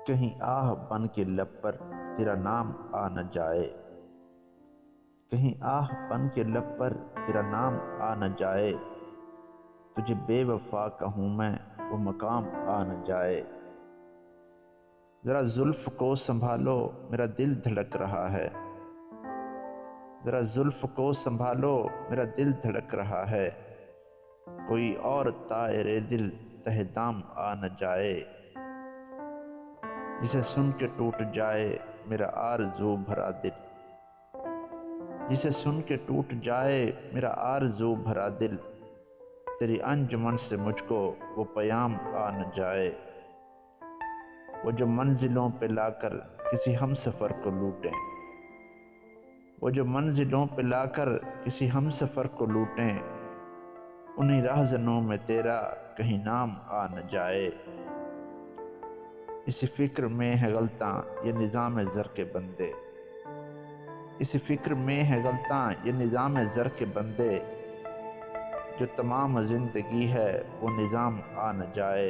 کہیں آہ بن کے لب پر تیرا نام آ نہ جائے، کہیں آہ بن کے لب پر تیرا نام آ نہ جائے، تجھے بے وفا کہوں میں وہ مقام آ نہ جائے۔ ذرا زلف کو سنبھالو میرا دل دھڑک رہا ہے، ذرا زلف کو سنبھالو میرا دل دھڑک رہا ہے، کوئی اور طائر دل تہ دام آ نہ جائے، جسے سن کے ٹوٹ جائے میرا آرزو بھرا دل، جسے سن کے ٹوٹ جائے میرا آرزو بھرا دل، تیری انجمن سے مجھ کو وہ پیام آ نہ جائے، وہ جو منزلوں پہ لا کر کسی ہم سفر کو لوٹیں، وہ جو منزلوں پہ لا کر کسی ہم سفر کو لوٹیں، انہی رہزنوں میں تیرا کہیں نام آ نہ جائے۔ اسی فکر میں ہے غلطاں یہ نظام زر کے بندے، اسی فکر میں ہے غلطاں یہ نظام زر کے بندے، جو تمام زندگی ہے وہ نظام آ نہ جائے۔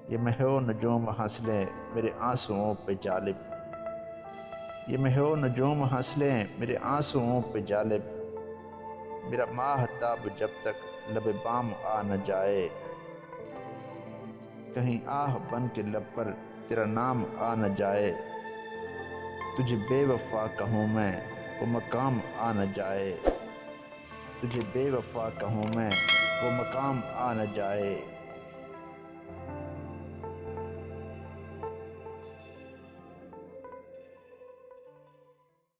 یہ مہ و نجوم ہنس لیں میرے آنسوؤں پہ جالب، یہ مہ و نجوم ہنس لیں میرے آنسوؤں پہ جالب، میرا ماہتاب جب تک لب بام آ نہ جائے، کہیں آہ بن کے لب پر تیرا نام آ نہ جائے، تجھے بے وفا کہوں میں وہ مقام آ نہ جائے، تجھے بے وفا کہوں میں وہ مقام آ نہ جائے۔